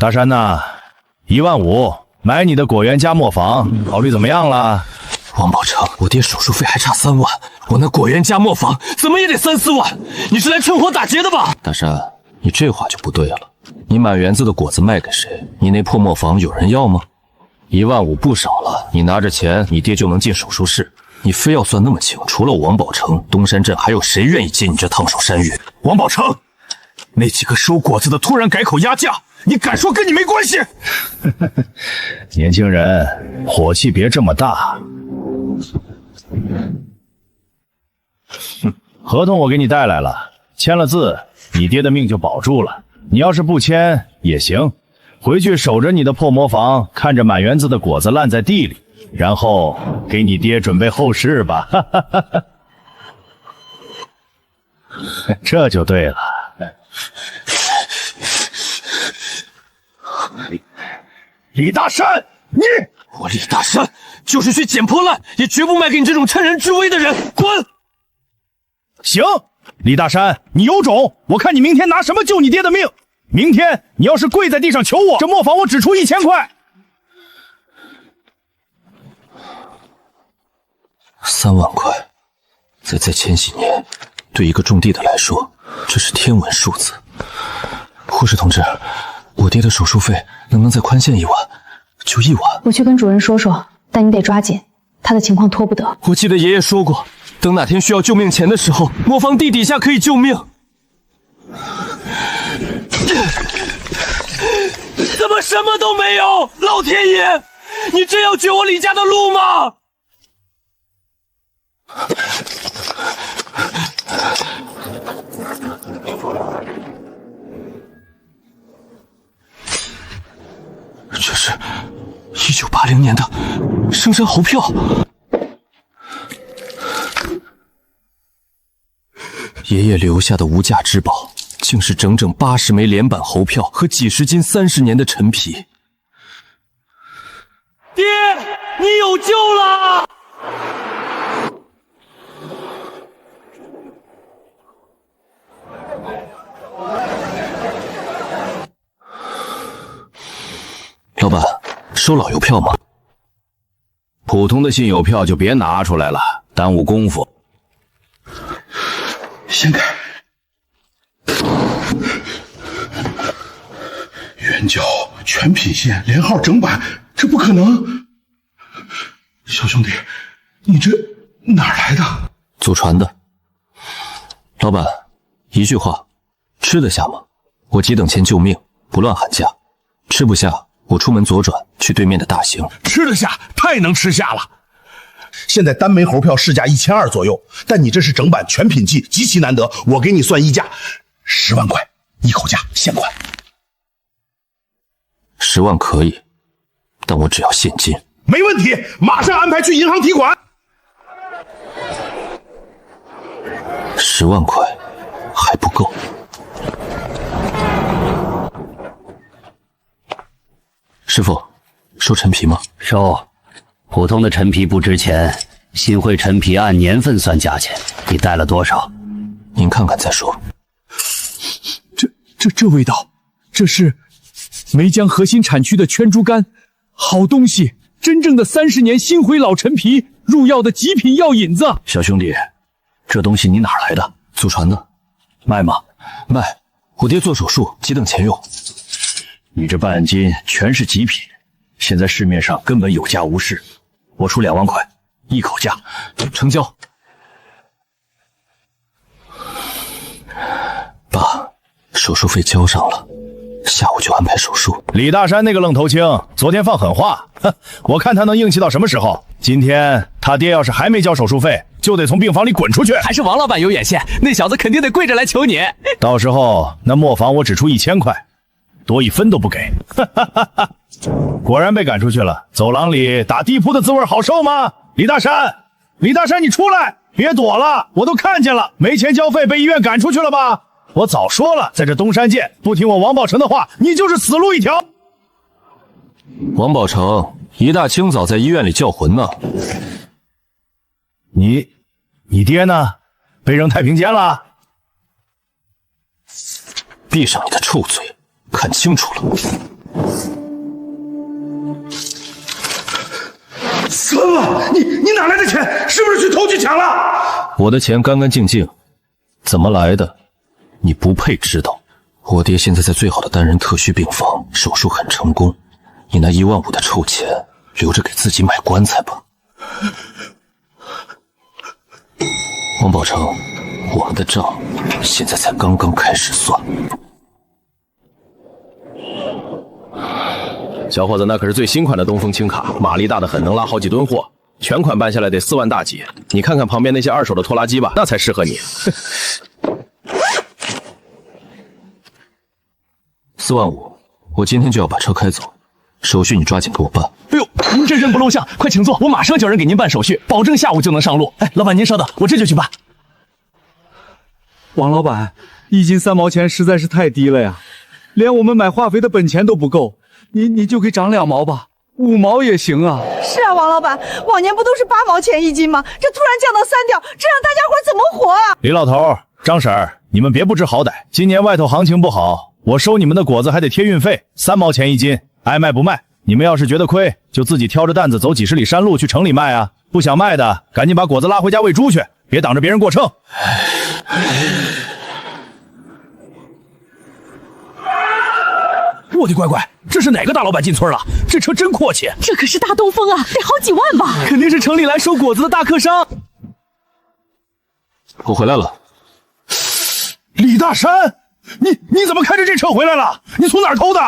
大山呐，15000买你的果园加磨坊，考虑怎么样了？王宝成，我爹手术费还差3万，我那果园加磨坊怎么也得3、4万，你是来趁火打劫的吧？大山，你这话就不对了。你满园子的果子卖给谁？你那破磨坊有人要吗？15000不少了，你拿着钱，你爹就能进手术室。你非要算那么清，除了王宝成，东山镇还有谁愿意接你这烫手山芋？王宝成，那几个收果子的突然改口压价，你敢说跟你没关系？年轻人，火气别这么大。合同我给你带来了，签了字，你爹的命就保住了。你要是不签也行，回去守着你的破磨坊，看着满园子的果子烂在地里，然后给你爹准备后事吧。这就对了。李大山，我李大山就是去捡破烂，也绝不卖给你这种趁人之危的人，滚！行，李大山，你有种，我看你明天拿什么救你爹的命。明天你要是跪在地上求我，这磨坊我只出1000块。3万块，在前几年，对一个种地的来说，这是天文数字。护士同志，我爹的手术费能不能再宽限1万？就1万。我去跟主任说说，但你得抓紧，他的情况拖不得。我记得爷爷说过，等哪天需要救命钱的时候，磨坊地底下可以救命。怎么什么都没有？老天爷，你真要绝我李家的路吗？这是1980年的生山猴票。爷爷留下的无价之宝，竟是整整80枚连板猴票和几十斤30年的陈皮。爹，你有救了！老板，收老邮票吗？普通的信邮票就别拿出来了，耽误功夫。掀开，原角全品线，连号整版，这不可能！小兄弟，你这哪儿来的？祖传的。老板，一句话，吃得下吗？我急等钱救命，不乱喊价。吃不下，我出门左转去对面的大兴。吃得下，太能吃下了。现在单枚猴票市价1200左右，但你这是整版全品季，极其难得，我给你算溢价，10万块，一口价，现款。10万可以，但我只要现金。没问题，马上安排去银行提款。10万块还不够。师傅，收陈皮吗？收。普通的陈皮不值钱，新会陈皮按年份算价钱。你带了多少？您看看再说。这味道，这是梅江核心产区的圈猪肝，好东西，真正的30年新灰老陈皮，入药的极品药引子。小兄弟，这东西你哪来的？祖传的。卖吗？卖，我爹做手术，急等钱用。你这半斤全是极品，现在市面上根本有价无市。我出2万块，一口价，成交。爸，手术费交上了，下午就安排手术。李大山那个愣头青，昨天放狠话，哼，我看他能硬气到什么时候？今天他爹要是还没交手术费，就得从病房里滚出去。还是王老板有眼线，那小子肯定得跪着来求你。到时候那磨坊我只出1000块，多1分都不给。哈哈哈哈！果然被赶出去了。走廊里打地铺的滋味好受吗？李大山，李大山，你出来，别躲了，我都看见了，没钱交费被医院赶出去了吧？我早说了，在这东山界，不听我王宝成的话，你就是死路一条。王宝成一大清早在医院里叫魂呢。你爹呢？被扔太平间了？闭上你的臭嘴，看清楚了。哪来的钱？是不是去偷去抢了？我的钱干干净净，怎么来的？你不配知道。我爹现在在最好的单人特需病房，手术很成功。你那1万5的臭钱，留着给自己买棺材吧。王宝成，我们的账现在才刚刚开始算。小伙子，那可是最新款的东风轻卡，马力大得很，能拉好几吨货，全款办下来得4万大几。你看看旁边那些二手的拖拉机吧，那才适合你。4万5，我今天就要把车开走，手续你抓紧给我办。哎呦，您这人不露相，快请坐，我马上叫人给您办手续，保证下午就能上路。哎，老板您稍等，我这就去办。王老板，1斤3毛钱实在是太低了呀，连我们买化肥的本钱都不够，你就给涨2毛吧，5毛也行啊。是啊，王老板，往年不都是8毛钱1斤吗？这突然降到3吊，这让大家伙怎么活啊？李老头、张婶儿，你们别不知好歹，今年外头行情不好，我收你们的果子还得贴运费，3毛钱1斤，爱卖不卖。你们要是觉得亏，就自己挑着担子走几十里山路去城里卖啊！不想卖的，赶紧把果子拉回家喂猪去，别挡着别人过秤。我的乖乖，这是哪个大老板进村了？这车真阔气，这可是大东风啊，得好几万吧？肯定是城里来收果子的大客商。我回来了。李大山，你怎么开着这车回来了？你从哪儿偷的？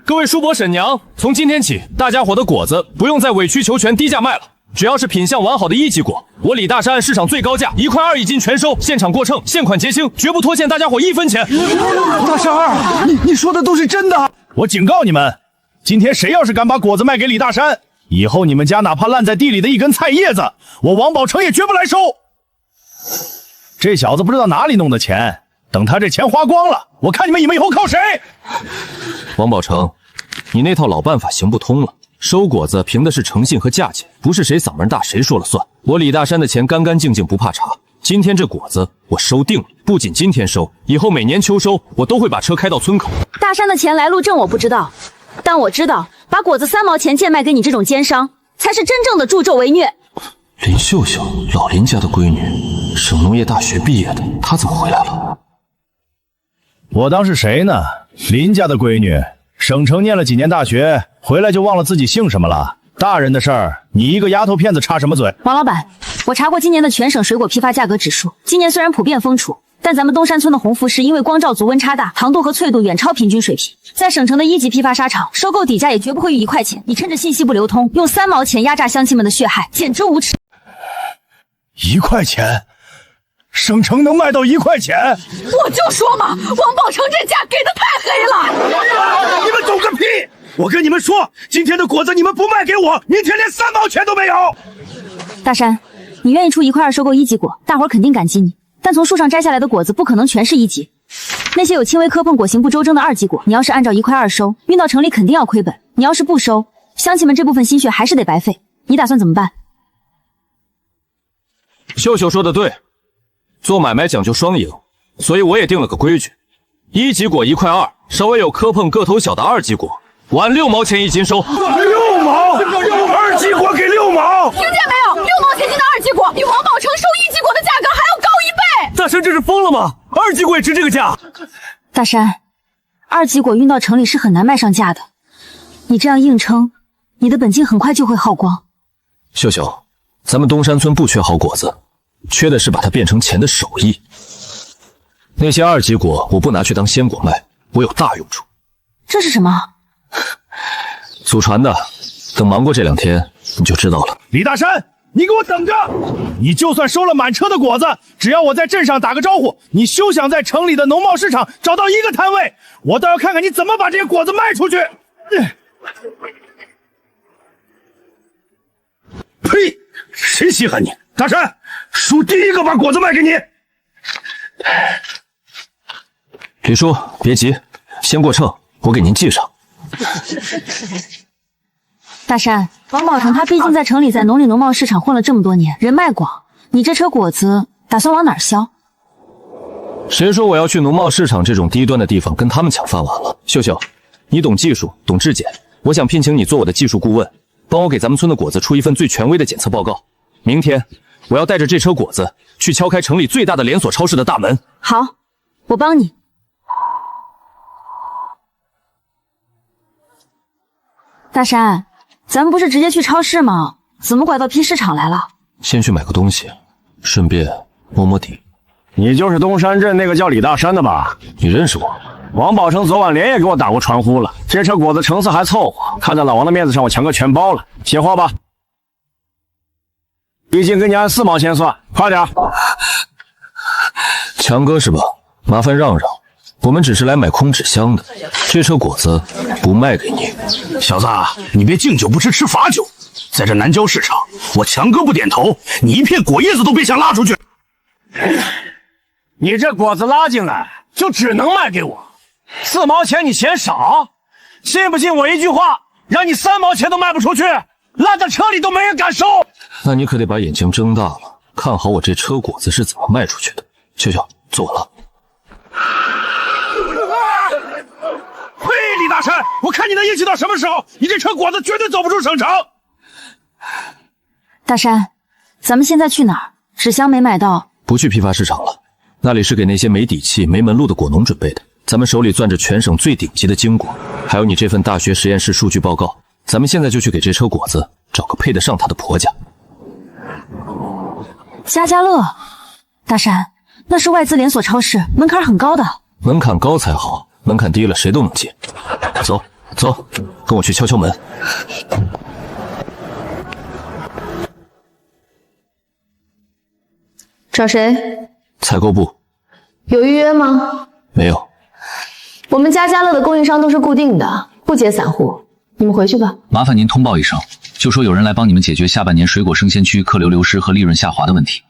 各位叔伯婶娘，从今天起，大家伙的果子不用再委曲求全低价卖了，只要是品相完好的1级果，我李大山按市场最高价1块2一斤全收，现场过秤，现款结清，绝不拖欠大家伙1分钱。大山儿，你说的都是真的？我警告你们，今天谁要是敢把果子卖给李大山，以后你们家哪怕烂在地里的一根菜叶子，我王宝成也绝不来收。这小子不知道哪里弄的钱，等他这钱花光了，我看你们以后靠谁？王宝成，你那套老办法行不通了。收果子凭的是诚信和价钱，不是谁嗓门大谁说了算。我李大山的钱干干净净不怕查，今天这果子我收定了，不仅今天收，以后每年秋收我都会把车开到村口。大山的钱来路正我不知道，但我知道把果子3毛钱贱卖给你这种奸商，才是真正的助纣为虐。林秀秀，老林家的闺女，省农业大学毕业的，她怎么回来了？我当是谁呢？林家的闺女，省城念了几年大学，回来就忘了自己姓什么了。大人的事儿，你一个丫头片子插什么嘴？王老板，我查过今年的全省水果批发价格指数，今年虽然普遍丰储，但咱们东山村的红富士因为光照足、温差大，糖度和脆度远超平均水平，在省城的1级批发沙场收购底价也绝不会逾1块钱。你趁着信息不流通，用3毛钱压榨乡亲们的血汗，简直无耻！1块钱？省城能卖到1块钱？我就说嘛，王宝成这价给的太黑了！你们懂个屁！我跟你们说，今天的果子你们不卖给我，明天连3毛钱都没有。大山，你愿意出1块2收购1级果，大伙儿肯定感激你。但从树上摘下来的果子不可能全是1级，那些有轻微磕碰、果形不周正的2级果，你要是按照1块2收，运到城里肯定要亏本。你要是不收，乡亲们这部分心血还是得白费。你打算怎么办？秀秀说的对。做买卖讲究双赢，所以我也定了个规矩：1级果1块2，稍微有磕碰、个头小的2级果，我按6毛钱1斤收。6毛？2级果给6毛？听见没有？6毛钱一斤的2级果，比王宝成收1级果的价格还要高1倍！大山这是疯了吗？2级果也值这个价？大山，2级果运到城里是很难卖上价的，你这样硬撑，你的本金很快就会耗光。秀秀，咱们东山村不缺好果子。缺的是把它变成钱的手艺。那些2级果我不拿去当鲜果卖，我有大用处。这是什么？祖传的，等忙过这2天你就知道了。李大山，你给我等着！你就算收了满车的果子，只要我在镇上打个招呼，你休想在城里的农贸市场找到一个摊位，我倒要看看你怎么把这些果子卖出去。呸！谁稀罕你？大山，叔第一个把果子卖给你。李叔，别急，先过秤，我给您记上。大山，王宝成他毕竟在城里在农里农贸市场混了这么多年，人脉广，你这车果子打算往哪儿销？谁说我要去农贸市场这种低端的地方跟他们抢饭碗了？秀秀，你懂技术，懂质检，我想聘请你做我的技术顾问，帮我给咱们村的果子出一份最权威的检测报告。明天我要带着这车果子去敲开城里最大的连锁超市的大门。好，我帮你。大山，咱们不是直接去超市吗？怎么拐到批市场来了？先去买个东西，顺便摸摸底。你就是东山镇那个叫李大山的吧？你认识我？王宝成昨晚连夜给我打过传呼了，这车果子成色还凑合，看在老王的面子上，我强哥全包了。写货吧，一斤给你按4毛钱算，快点。强哥是吧？麻烦让让，我们只是来买空纸箱的，这车果子不卖给你。小子，你别敬酒不吃吃罚酒，在这南郊市场，我强哥不点头，你一片果叶子都别想拉出去。你这果子拉进来，就只能卖给我，4毛钱你嫌少？信不信我一句话，让你3毛钱都卖不出去，烂在车里都没人敢收。那你可得把眼睛睁大了，看好我这车果子是怎么卖出去的。秀秀，坐稳了。嘿，李大山，我看你能硬气到什么时候？你这车果子绝对走不出省城。大山，咱们现在去哪儿？纸箱没买到。不去批发市场了，那里是给那些没底气、没门路的果农准备的。咱们手里攥着全省最顶级的精果，还有你这份大学实验室数据报告。咱们现在就去给这车果子找个配得上她的婆家。家家乐，大山，那是外资连锁超市，门槛很高的。门槛高才好，门槛低了谁都能进。走走，跟我去敲敲门。找谁？采购部。有预约吗？没有。我们家家乐的供应商都是固定的，不接散户。你们回去吧。麻烦您通报一声，就说有人来帮你们解决下半年水果生鲜区客流流失和利润下滑的问题。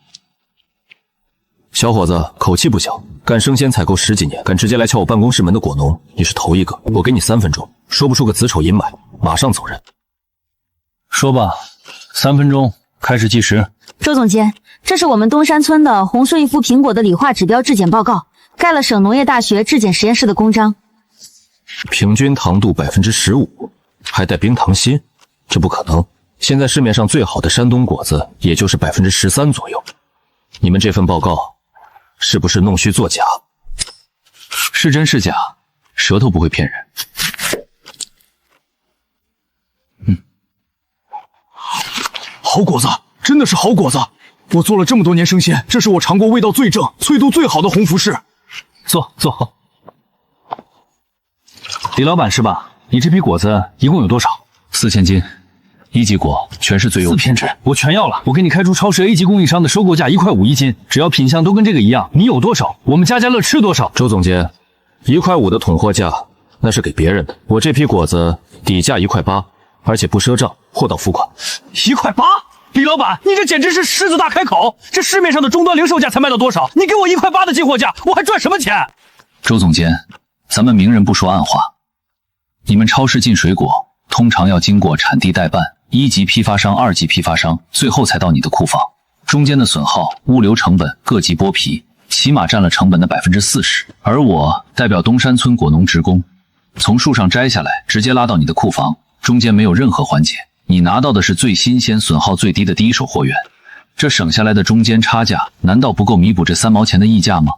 小伙子，口气不小，干生鲜采购10几年，敢直接来敲我办公室门的果农，你是头一个。我给你3分钟，说不出个子丑寅买，马上走人。说吧，3分钟，开始计时。周总监，这是我们东山村的红树一副苹果的理化指标质检报告，盖了省农业大学质检实验室的公章。平均糖度15%，还带冰糖心，这不可能。现在市面上最好的山东果子也就是13%左右。你们这份报告是不是弄虚作假？是真是假，舌头不会骗人。好果子，真的是好果子！我做了这么多年生鲜，这是我尝过味道最正、脆度最好的红福士。坐。李老板是吧？你这批果子一共有多少？4000斤，1级果，全是最优品质。我全要了。我给你开出超市 A 级供应商的收购价1块5一斤，只要品相都跟这个一样，你有多少，我们家家乐吃多少。周总监，1块5的统货价那是给别人的，我这批果子底价1块8，而且不赊账，货到付款。1块8？李老板，你这简直是狮子大开口！这市面上的终端零售价才卖到多少？你给我1块8的进货价，我还赚什么钱？周总监，咱们明人不说暗话。你们超市进水果，通常要经过产地代办、1级批发商、2级批发商，最后才到你的库房。中间的损耗、物流成本各级剥皮，起码占了成本的40%。而我代表东山村果农职工，从树上摘下来，直接拉到你的库房，中间没有任何环节。你拿到的是最新鲜、损耗最低的第一手货源，这省下来的中间差价，难道不够弥补这3毛钱的溢价吗？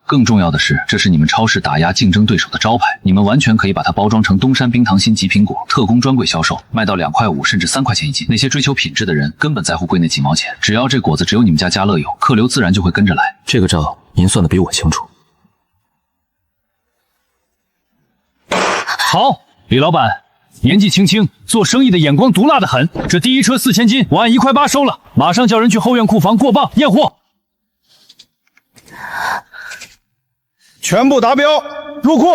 更重要的是，这是你们超市打压竞争对手的招牌，你们完全可以把它包装成东山冰糖心极苹果特供专柜销售，卖到2块5甚至3块钱一斤。那些追求品质的人根本在乎贵那几毛钱，只要这果子只有你们家家乐有，客流自然就会跟着来。这个账您算得比我清楚。好，李老板，年纪轻轻，做生意的眼光毒辣得很。这第一车4000斤，我按1块8收了，马上叫人去后院库房过磅验货。全部达标，入库。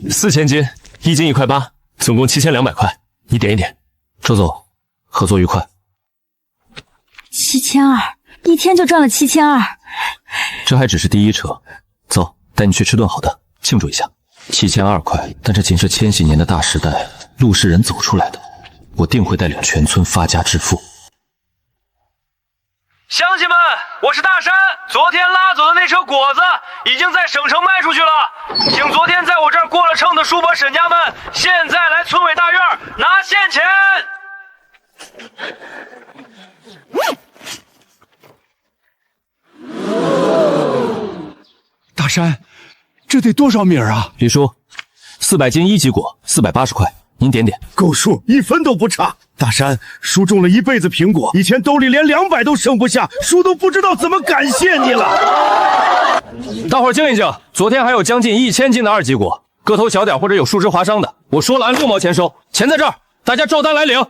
4000斤，1斤1块8，总共7200块，你点一点。周总，合作愉快。7200，一天就赚了7200。这还只是第一车，走，带你去吃顿好的，庆祝一下。7200块，但这仅是千禧年的大时代，陆氏人走出来的，我定会带领全村发家致富。乡亲们，我是大山。昨天拉走的那车果子已经在省城卖出去了，请昨天在我这儿过了秤的叔伯婶家们，现在来村委大院拿现钱。大山，这得多少米啊？李叔，400斤1级果，480块，您点点。够数，1分都不差。大山，叔种了一辈子苹果，以前兜里连200都剩不下，叔都不知道怎么感谢你了。大伙儿静一静，昨天还有将近1000斤的2级果，个头小点或者有树枝划伤的，我说了按6毛钱收，钱在这儿，大家照单来领。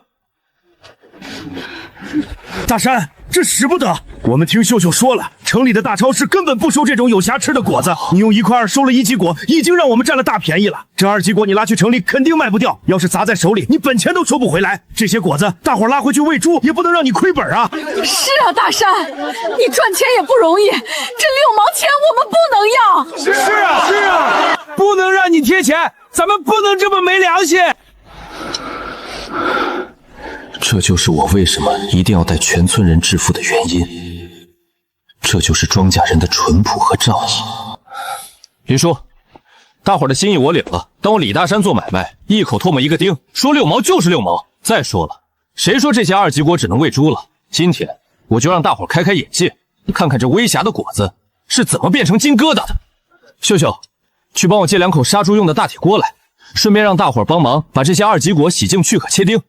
大山，这使不得！我们听秀秀说了，城里的大超市根本不收这种有瑕疵的果子。你用1块2收了1级果，已经让我们占了大便宜了。这2级果你拉去城里肯定卖不掉，要是砸在手里，你本钱都收不回来。这些果子大伙拉回去喂猪，也不能让你亏本啊！是啊，大山，你赚钱也不容易，这6毛钱我们不能要。是啊，不能让你贴钱，咱们不能这么没良心。这就是我为什么一定要带全村人致富的原因。这就是庄稼人的淳朴和仗义。林叔，大伙儿的心意我领了。当我李大山做买卖，一口唾沫一个钉，说6毛就是6毛。再说了，谁说这些2级果只能喂猪了？今天我就让大伙儿开开眼界，看看这微瑕的果子是怎么变成金疙瘩的。秀秀，去帮我借2口杀猪用的大铁锅来，顺便让大伙儿帮忙把这些2级果洗净去壳切丁。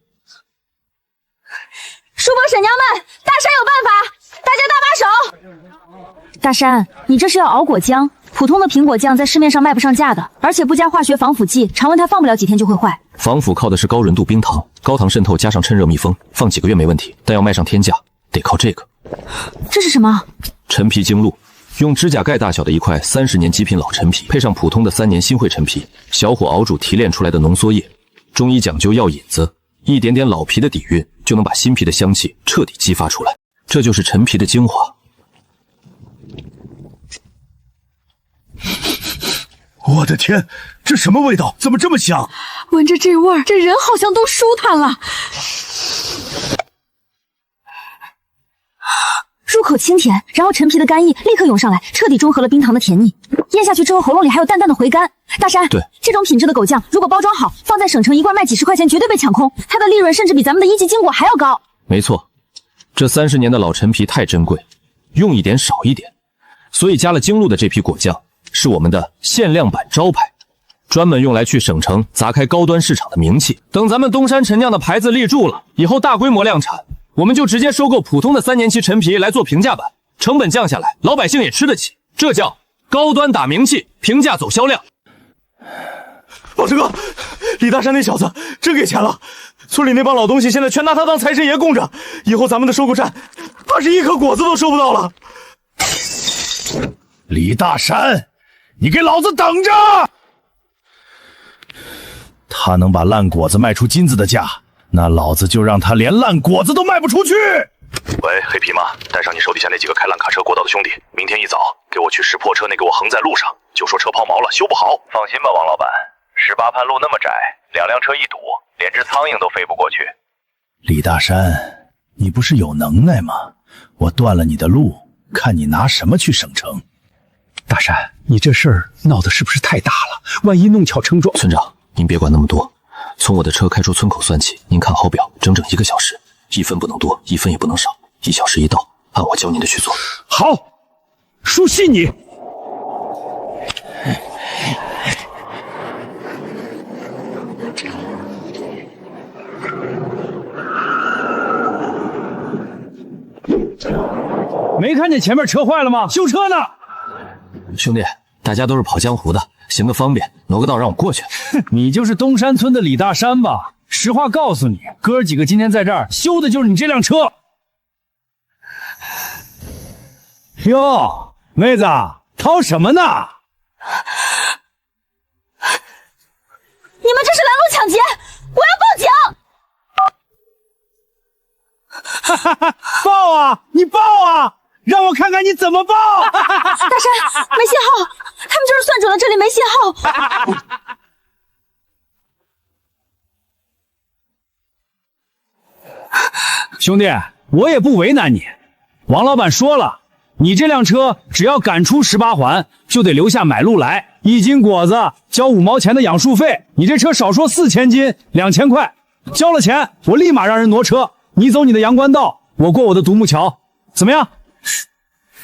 叔伯婶娘们，大山有办法，大家搭把手。大山，你这是要熬果浆，普通的苹果酱在市面上卖不上价的，而且不加化学防腐剂，常温它放不了几天就会坏。防腐靠的是高纯度冰糖，高糖渗透加上趁热密封，放几个月没问题，但要卖上天价，得靠这个。这是什么？陈皮精露，用指甲盖大小的一块30年极品老陈皮，配上普通的3年新汇陈皮，小火熬煮提炼出来的浓缩液。中医讲究药引子，一点点老皮的底蕴就能把新皮的香气彻底激发出来，这就是陈皮的精华。我的天，这什么味道？怎么这么香？闻着这味儿，这人好像都舒坦了。入口清甜，然后陈皮的干意立刻涌上来，彻底中和了冰糖的甜腻。咽下去之后，喉咙里还有淡淡的回甘。大山，对，这种品质的果酱，如果包装好，放在省城一罐卖几10块钱，绝对被抢空。它的利润甚至比咱们的1级金果还要高。没错，这30年的老陈皮太珍贵，用一点少一点，所以加了精露的这批果酱是我们的限量版招牌，专门用来去省城砸开高端市场的名气。等咱们东山陈酿的牌子立住了，以后大规模量产，我们就直接收购普通的3年期陈皮来做平价版，成本降下来，老百姓也吃得起。这叫高端打名气，平价走销量。宝石哥，李大山那小子真给钱了，村里那帮老东西现在全拿他当财神爷供着，以后咱们的收购站怕是1颗果子都收不到了。李大山，你给老子等着！他能把烂果子卖出金子的价，那老子就让他连烂果子都卖不出去。喂，黑皮吗？带上你手底下那几个开烂卡车过道的兄弟，明天一早给我去识破车那给我横在路上，就说车抛锚了，修不好。放心吧，王老板，18盘路那么窄，2辆车一堵，连只苍蝇都飞不过去。李大山，你不是有能耐吗？我断了你的路，看你拿什么去省城？大山，你这事儿闹得是不是太大了？万一弄巧成拙……村长，您别管那么多，从我的车开出村口算起，您看好表，整整1个小时，1分不能多，1分也不能少，1小时一到，按我教您的去做。好，叔信你。没看见前面车坏了吗？修车呢。兄弟，大家都是跑江湖的，行个方便，挪个道让我过去。你就是东山村的李大山吧？实话告诉你，哥几个今天在这儿修的就是你这辆车。哟，妹子，掏什么呢？你们这是拦路抢劫，我要报警！哈哈哈！报啊！你报啊！让我看看你怎么报！大山，没信号，他们就是算准了这里没信号。兄弟，我也不为难你，王老板说了，你这辆车只要赶出18环，就得留下买路来，1斤果子交5毛钱的养树费。你这车少说4000斤，2000块，交了钱我立马让人挪车。你走你的阳关道，我过我的独木桥，怎么样？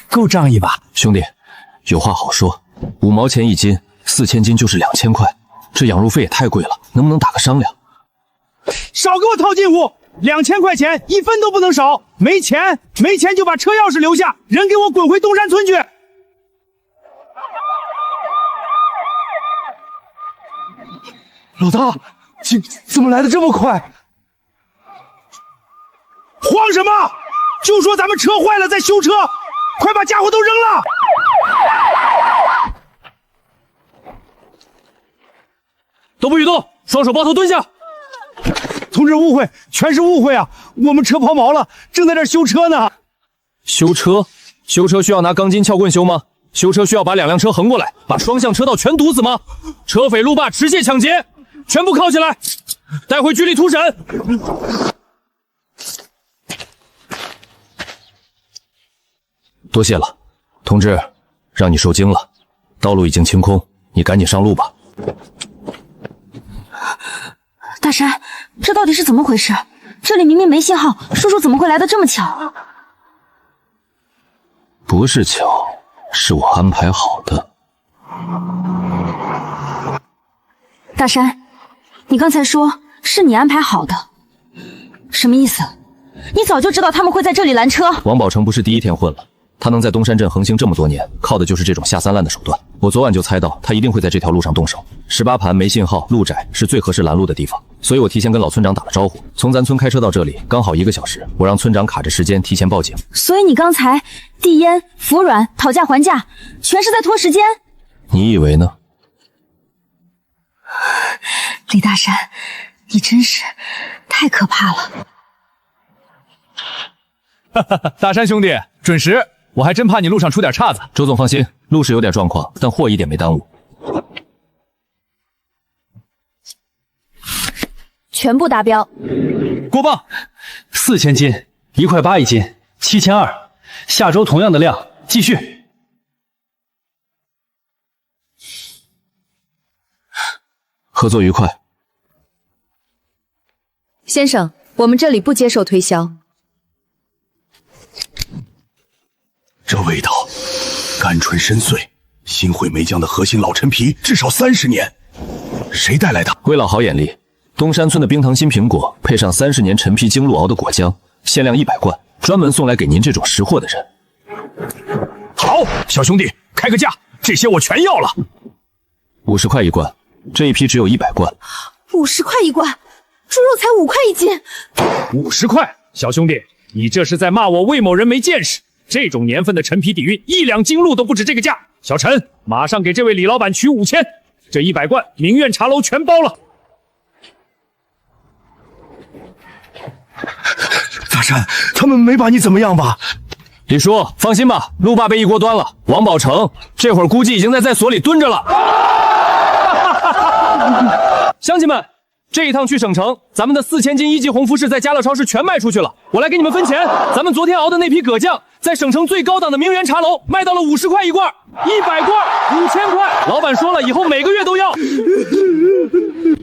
够仗义吧？兄弟，有话好说，5毛钱1斤，4000斤就是2000块，这养路费也太贵了，能不能打个商量？少给我套近乎！2000块钱1分都不能少，没钱就把车钥匙留下，人给我滚回东山村去！老大，怎么来的这么快？慌什么？就说咱们车坏了在修车，快把家伙都扔了！都不许动，双手抱头蹲下。同志误会，全是误会啊！我们车抛锚了，正在这修车呢。修车？修车需要拿钢筋撬棍修吗？修车需要把2辆车横过来，把双向车道全堵死吗？车匪路霸持械抢劫，全部铐起来，带回局里突审。多谢了，同志，让你受惊了。道路已经清空，你赶紧上路吧。大山，这到底是怎么回事？这里明明没信号，叔叔怎么会来得这么巧？不是巧，是我安排好的。大山，你刚才说是你安排好的，什么意思？你早就知道他们会在这里拦车。王宝成不是第一天混了，他能在东山镇横行这么多年，靠的就是这种下三滥的手段。我昨晚就猜到他一定会在这条路上动手。18盘没信号，路窄是最合适拦路的地方，所以我提前跟老村长打了招呼。从咱村开车到这里刚好1个小时，我让村长卡着时间提前报警。所以你刚才递烟、服软、讨价还价，全是在拖时间。你以为呢？李大山，你真是太可怕了。大山兄弟，准时。我还真怕你路上出点岔子。周总放心，路是有点状况，但货一点没耽误。全部达标。过磅，4000斤，1块8一斤，7200。下周同样的量，继续。合作愉快。先生，我们这里不接受推销。这味道，甘醇深邃，新会梅浆的核心老陈皮，至少30年。谁带来的？魏老好眼力，东山村的冰糖新苹果，配上30年陈皮精露熬的果浆，限量100罐，专门送来给您这种识货的人。好，小兄弟，开个价，这些我全要了。50块一罐，这一批只有100罐。50块一罐，猪肉才5块一斤。50块，小兄弟，你这是在骂我魏某人没见识。这种年份的陈皮底蕴，1两金露都不止这个价。小陈，马上给这位李老板取5000，这100罐明苑茶楼全包了。大山，他们没把你怎么样吧？李叔，放心吧，路霸被一锅端了。王宝成这会儿估计已经在所里蹲着了。乡亲们，这一趟去省城，咱们的4000斤1级红富士在家乐超市全卖出去了。我来给你们分钱。咱们昨天熬的那批葛酱，在省城最高档的名媛茶楼卖到了50块一罐，100罐5000块。老板说了，以后每个月都要。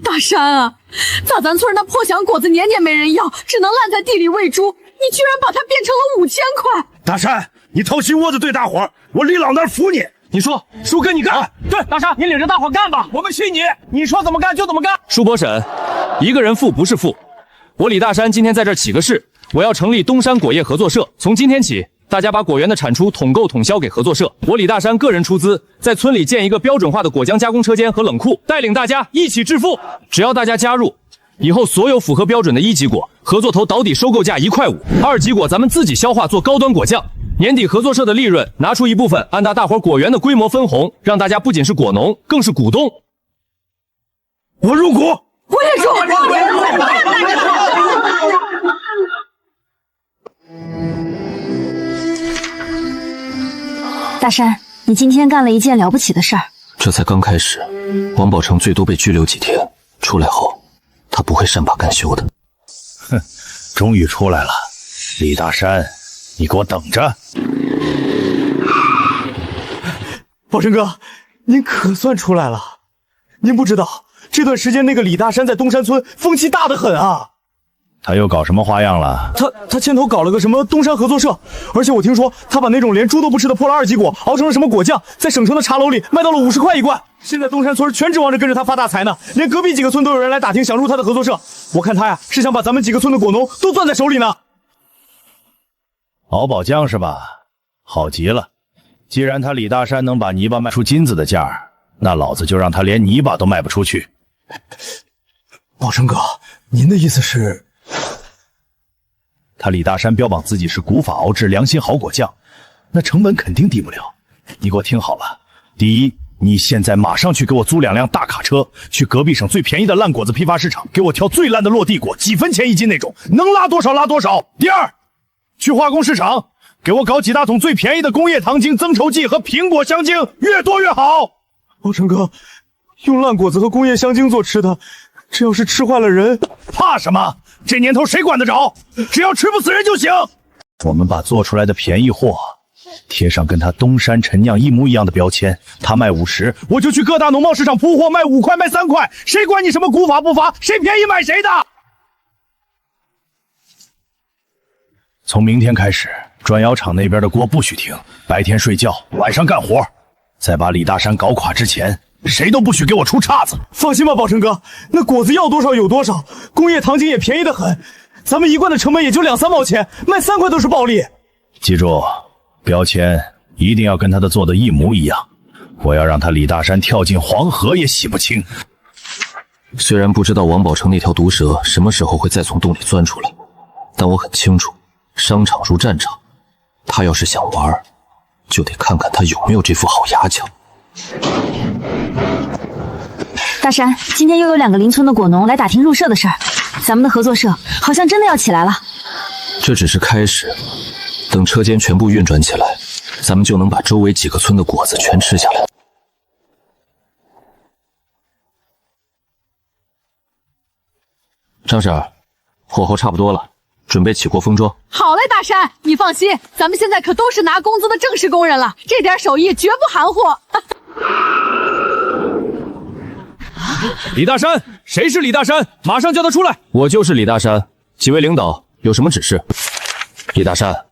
大山啊，咋咱村那破响果子年年没人要，只能烂在地里喂猪？你居然把它变成了5000块！大山，你掏心窝子对大伙，我李老那儿服你。你说，叔跟你干？对，大山，你领着大伙干吧，我们信你。你说怎么干就怎么干。叔伯婶，一个人富不是富。我李大山今天在这儿起个誓，我要成立东山果业合作社。从今天起，大家把果园的产出统购统销给合作社。我李大山个人出资，在村里建一个标准化的果浆加工车间和冷库，带领大家一起致富。只要大家加入，以后所有符合标准的1级果，合作投倒底收购价1块5；2级果咱们自己消化做高端果酱。年底合作社的利润拿出一部分，按大伙果园的规模分红，让大家不仅是果农，更是股东。我入股，我也入，大山，你今天干了一件了不起的事儿。这才刚开始，王宝成最多被拘留几天，出来后他不会善罢甘休的。哼，终于出来了，李大山，你给我等着！宝成哥，您可算出来了。您不知道，这段时间那个李大山在东山村风气大得很啊。他又搞什么花样了？他牵头搞了个什么东山合作社，而且我听说他把那种连猪都不吃的破烂2级果熬成了什么果酱，在省城的茶楼里卖到了50块1罐。现在东山村全指望着跟着他发大财呢，连隔壁几个村都有人来打听想入他的合作社。我看他呀是想把咱们几个村的果农都攥在手里呢。熬宝浆是吧？好极了！既然他李大山能把泥巴卖出金子的价儿，那老子就让他连泥巴都卖不出去。宝成哥，您的意思是？他李大山标榜自己是古法熬制良心好果酱，那成本肯定低不了。你给我听好了，第一，你现在马上去给我租2辆大卡车，去隔壁省最便宜的烂果子批发市场，给我挑最烂的落地果，几分钱1斤那种，能拉多少拉多少。第二，去化工市场，给我搞几大桶最便宜的工业糖精、增稠剂和苹果香精，越多越好。宝成哥，用烂果子和工业香精做吃的，这要是吃坏了人，怕什么？这年头谁管得着？只要吃不死人就行。我们把做出来的便宜货贴上跟他东山陈酿一模一样的标签，他卖50，我就去各大农贸市场铺货，卖5块卖3块，谁管你什么古法不法，谁便宜买谁的。从明天开始，砖窑厂那边的锅不许停，白天睡觉，晚上干活。在把李大山搞垮之前，谁都不许给我出岔子。放心吧，宝成哥，那果子要多少有多少，工业糖精也便宜得很，咱们1罐的成本也就2、3毛钱，卖3块都是暴利。记住，标签一定要跟他的做的一模一样，我要让他李大山跳进黄河也洗不清。虽然不知道王宝成那条毒蛇什么时候会再从洞里钻出来，但我很清楚，商场如战场，他要是想玩，就得看看他有没有这副好牙枪。大山，今天又有2个邻村的果农来打听入社的事儿，咱们的合作社好像真的要起来了。这只是开始，等车间全部运转起来，咱们就能把周围几个村的果子全吃下来。张婶儿，火候差不多了，准备起锅封装。好嘞，大山，你放心，咱们现在可都是拿工资的正式工人了，这点手艺绝不含糊。李大山，谁是李大山？马上叫他出来！我就是李大山。几位领导有什么指示？李大山，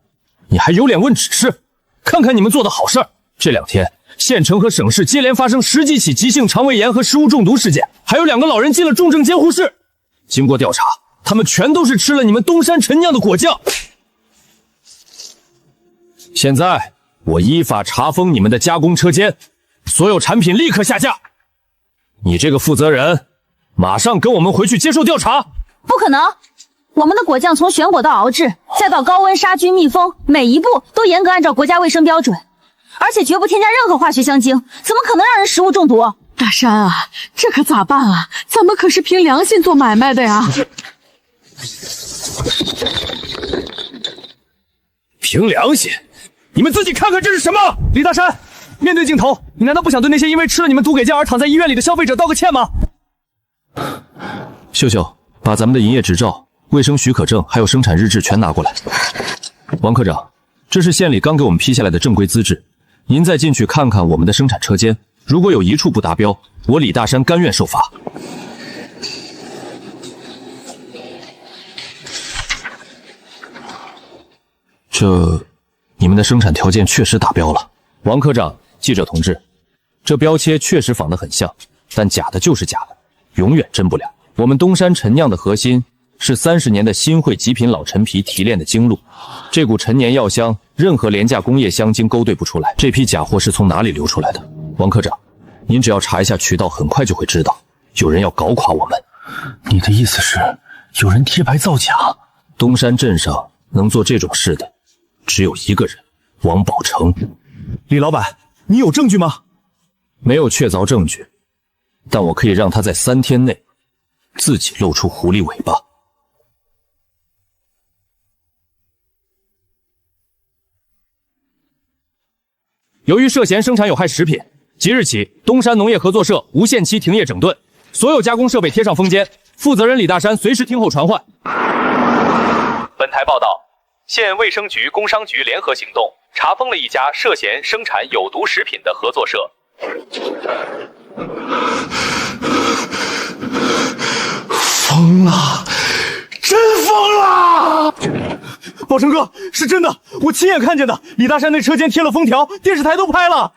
你还有脸问指示？看看你们做的好事儿！这2天，县城和省市接连发生10几起急性肠胃炎和食物中毒事件，还有2个老人进了重症监护室。经过调查，他们全都是吃了你们东山陈酿的果酱。现在，我依法查封你们的加工车间，所有产品立刻下架。你这个负责人，马上跟我们回去接受调查。不可能，我们的果酱从选果到熬制，再到高温杀菌密封，每一步都严格按照国家卫生标准，而且绝不添加任何化学香精，怎么可能让人食物中毒？大山啊，这可咋办啊？咱们可是凭良心做买卖的呀。凭良心？你们自己看看这是什么？李大山，面对镜头，你难道不想对那些因为吃了你们毒给酱而躺在医院里的消费者道个歉吗？秀秀，把咱们的营业执照、卫生许可证还有生产日志全拿过来。王科长，这是县里刚给我们批下来的正规资质，您再进去看看我们的生产车间，如果有一处不达标，我李大山甘愿受罚。你们的生产条件确实达标了。王科长，记者同志，这标签确实仿得很像，但假的就是假的，永远真不了。我们东山陈酿的核心是30年的新会极品老陈皮提炼的精露，这股陈年药香，任何廉价工业香精勾兑不出来。这批假货是从哪里流出来的？王科长，您只要查一下渠道，很快就会知道。有人要搞垮我们。你的意思是，有人贴牌造假？东山镇上能做这种事的，只有一个人，王宝成。李老板，你有证据吗？没有确凿证据，但我可以让他在3天内自己露出狐狸尾巴。由于涉嫌生产有害食品，即日起，东山农业合作社无限期停业整顿，所有加工设备贴上封监，负责人李大山随时听候传唤。本台报道，县卫生局、工商局联合行动，查封了一家涉嫌生产有毒食品的合作社。疯了，真疯了！宝成哥，是真的，我亲眼看见的。李大山那车间贴了封条，电视台都拍了。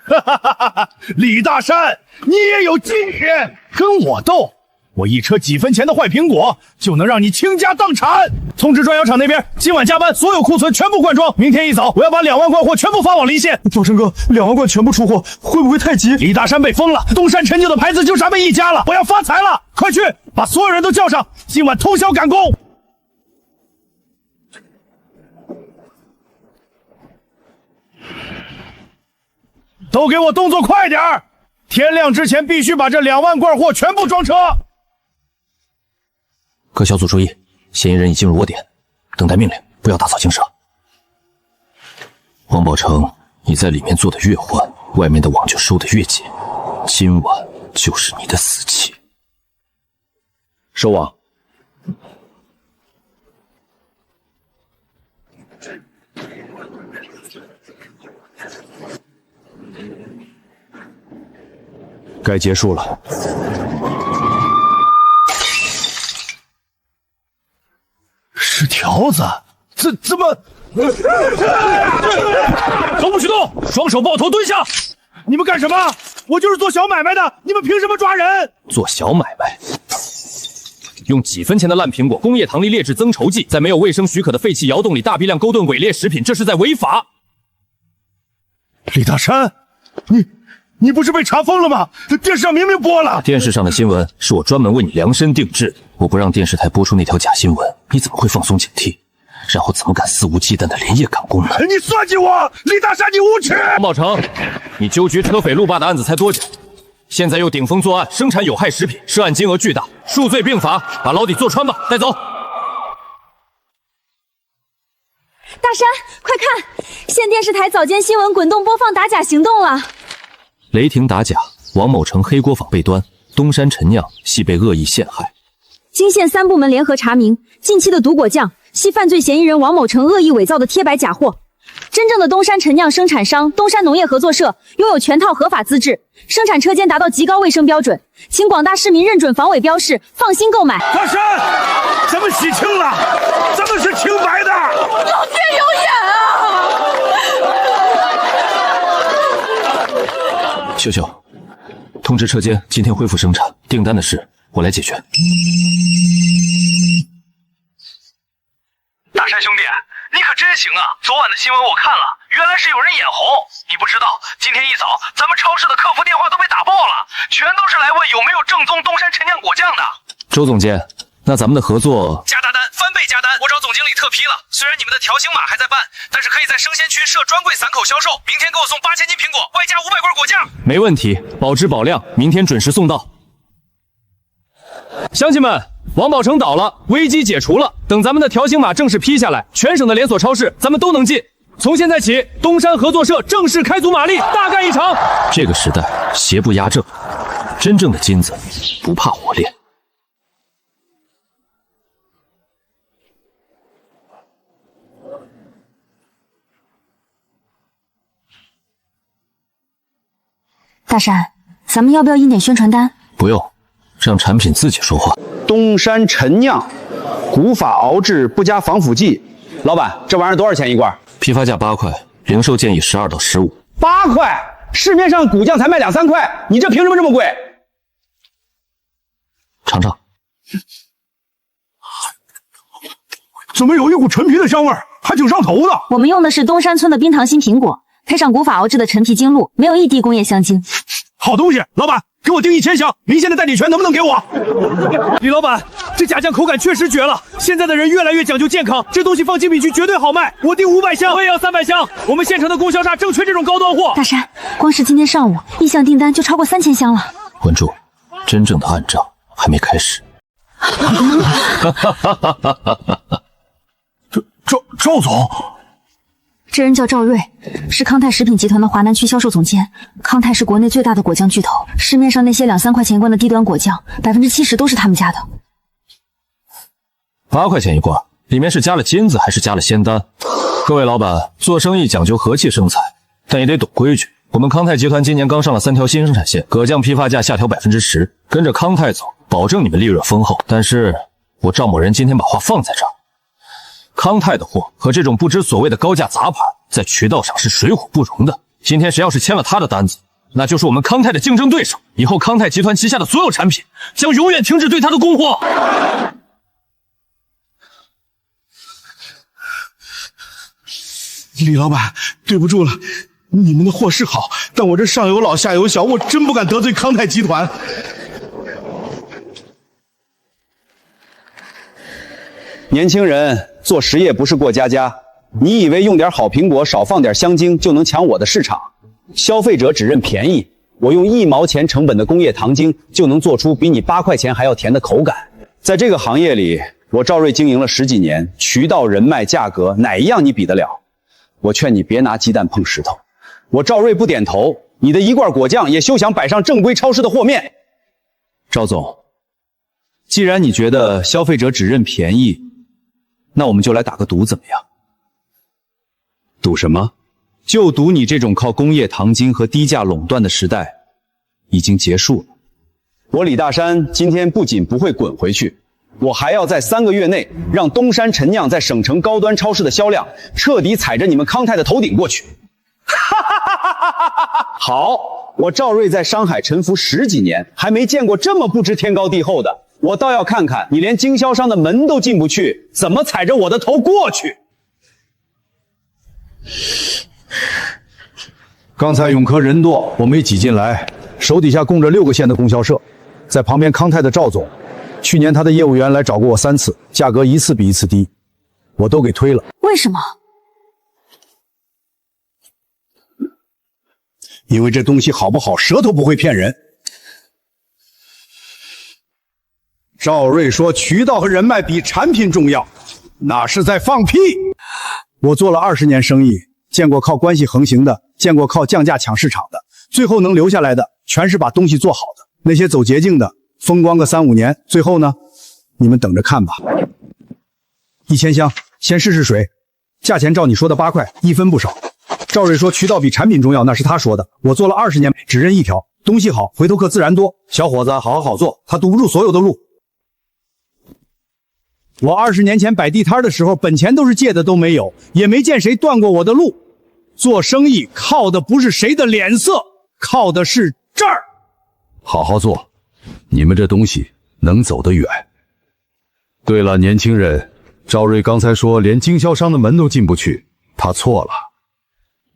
哈哈哈哈！李大山，你也有今天，跟我斗！我一车几分钱的坏苹果就能让你倾家荡产！通知砖窑厂那边，今晚加班，所有库存全部灌装。明天一早，我要把2万罐货全部发往临县。宝成哥，2万罐全部出货，会不会太急？李大山被封了，东山陈旧的牌子就咱们一家了。我要发财了，快去把所有人都叫上，今晚通宵赶工。都给我动作快点儿！天亮之前必须把这2万罐货全部装车。各小组注意，嫌疑人已进入窝点，等待命令，不要打草惊蛇。王宝成，你在里面做的越欢，外面的网就收得越紧，今晚就是你的死期。收网。该结束了。是条子，怎么？都不许动，双手抱头蹲下！你们干什么？我就是做小买卖的，你们凭什么抓人？做小买卖，用几分钱的烂苹果、工业糖粒劣质增稠剂，在没有卫生许可的废弃窑洞里大批量勾兑伪劣食品，这是在违法。李大山，你不是被查封了吗？电视上明明播了。电视上的新闻是我专门为你量身定制，我不让电视台播出那条假新闻，你怎么会放松警惕？然后怎么敢肆无忌惮的连夜赶工呢？你算计我，李大山，你无耻！王宝成，你纠局车匪路霸的案子才多久？现在又顶风作案，生产有害食品，涉案金额巨大，数罪并罚，把牢底坐穿吧，带走。大山，快看，县电视台早间新闻滚动播放打假行动了。雷霆打假，王某成黑锅坊被端，东山陈酿系被恶意陷害。经县3部门联合查明，近期的毒果酱系犯罪嫌疑人王某成恶意伪造的贴白假货。真正的东山陈酿生产商东山农业合作社拥有全套合法资质，生产车间达到极高卫生标准，请广大市民认准防伪标示，放心购买。大山，咱们洗清了，咱们是清白的。老天有眼啊！秀秀，通知车间今天恢复生产，订单的事我来解决。大山兄弟，你可真行啊！昨晚的新闻我看了，原来是有人眼红。你不知道，今天一早咱们超市的客服电话都被打爆了，全都是来问有没有正宗东山陈酿果酱的。周总监，那咱们的合作加大单，翻倍加单，我找总经理特批了。虽然你们的条形码还在办，但是可以在生鲜区设专柜散口销售。明天给我送8000斤苹果，外加500罐果酱。没问题，保质保量，明天准时送到。乡亲们，王宝成倒了，危机解除了。等咱们的条形码正式批下来，全省的连锁超市咱们都能进。从现在起，东山合作社正式开足马力，大干一场。这个时代邪不压正，真正的金子不怕火炼。大山，咱们要不要印点宣传单？不用，让产品自己说话。东山陈酿，古法熬制，不加防腐剂。老板，这玩意儿多少钱一罐？批发价8块，零售建议12到15。8块？市面上古酱才卖2、3块，你这凭什么这么贵？尝尝。怎么有一股陈皮的香味儿，还挺上头的。我们用的是东山村的冰糖新苹果，配上古法熬制的陈皮精露，没有一滴工业香精。好东西，老板，给我订1000箱，临县的代理权能不能给我？李老板，这假酱口感确实绝了。现在的人越来越讲究健康，这东西放精品区绝对好卖。我订500箱，我也要300箱。我们县城的供销社正缺这种高端货。大山，光是今天上午意向订单就超过3000箱了。稳住，真正的暗账还没开始。赵总。这人叫赵瑞，是康泰食品集团的华南区销售总监。康泰是国内最大的果酱巨头，市面上那些2、3块钱一罐的低端果酱，70%都是他们家的。 8块钱一罐，里面是加了金子还是加了仙丹？各位老板，做生意讲究和气生财，但也得懂规矩。我们康泰集团今年刚上了3条新生产线，葛酱批发价下调10%，跟着康泰走，保证你们利润丰厚。但是我赵某人今天把话放在这儿，康泰的货和这种不知所谓的高价杂牌，在渠道上是水火不容的。今天谁要是签了他的单子，那就是我们康泰的竞争对手，以后康泰集团旗下的所有产品将永远停止对他的供货。李老板，对不住了，你们的货是好，但我这上有老下有小，我真不敢得罪康泰集团。年轻人做实业不是过家家，你以为用点好苹果少放点香精就能抢我的市场？消费者只认便宜，我用1毛钱成本的工业糖精就能做出比你8块钱还要甜的口感。在这个行业里，我赵瑞经营了10几年，渠道、人脉、价格，哪一样你比得了？我劝你别拿鸡蛋碰石头。我赵瑞不点头，你的一罐果酱也休想摆上正规超市的货面。赵总，既然你觉得消费者只认便宜，那我们就来打个赌，怎么样？赌什么？就赌你这种靠工业糖精和低价垄断的时代已经结束了。我李大山今天不仅不会滚回去，我还要在3个月内让东山陈酿在省城高端超市的销量彻底踩着你们康泰的头顶过去。好，我赵瑞在上海沉浮10几年，还没见过这么不知天高地厚的，我倒要看看你连经销商的门都进不去，怎么踩着我的头过去。刚才永科人多，我没挤进来，手底下供着6个县的供销社，在旁边康泰的赵总，去年他的业务员来找过我3次，价格一次比一次低，我都给推了。为什么？因为这东西好不好，舌头不会骗人。赵瑞说渠道和人脉比产品重要，那是在放屁。我做了20年生意，见过靠关系横行的，见过靠降价抢市场的，最后能留下来的全是把东西做好的。那些走捷径的，风光个3、5年，最后呢，你们等着看吧。1000箱，先试试水，价钱照你说的8块，1分不少。赵瑞说渠道比产品重要，那是他说的。我做了20年，只认一条，东西好，回头客自然多。小伙子好好做，他堵不住所有的路。我20年前摆地摊的时候，本钱都是借的，都没有，也没见谁断过我的路。做生意靠的不是谁的脸色，靠的是这儿。好好做，你们这东西能走得远。对了，年轻人，赵瑞刚才说连经销商的门都进不去，他错了。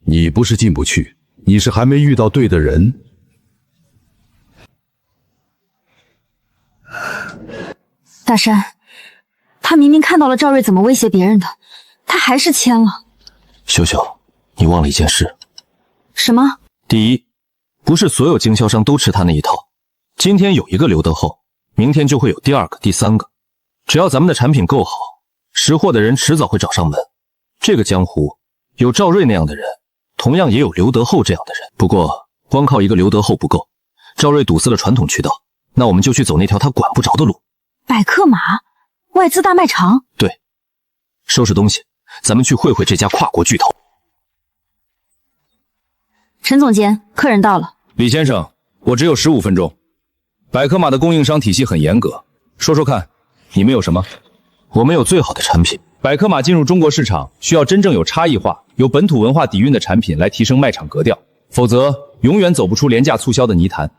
你不是进不去，你是还没遇到对的人。大山，他明明看到了赵瑞怎么威胁别人的，他还是签了。秀秀，你忘了一件事。什么？第一，不是所有经销商都吃他那一套。今天有一个刘德厚，明天就会有第2个、第3个。只要咱们的产品够好，识货的人迟早会找上门。这个江湖有赵瑞那样的人，同样也有刘德厚这样的人。不过光靠一个刘德厚不够，赵瑞堵死了传统渠道，那我们就去走那条他管不着的路。百克马外资大卖场？对，收拾东西，咱们去会会这家跨国巨头。陈总监，客人到了。李先生，我只有15分钟。百克马的供应商体系很严格，说说看，你们有什么？我们有最好的产品。百克马进入中国市场，需要真正有差异化、有本土文化底蕴的产品来提升卖场格调，否则永远走不出廉价促销的泥潭。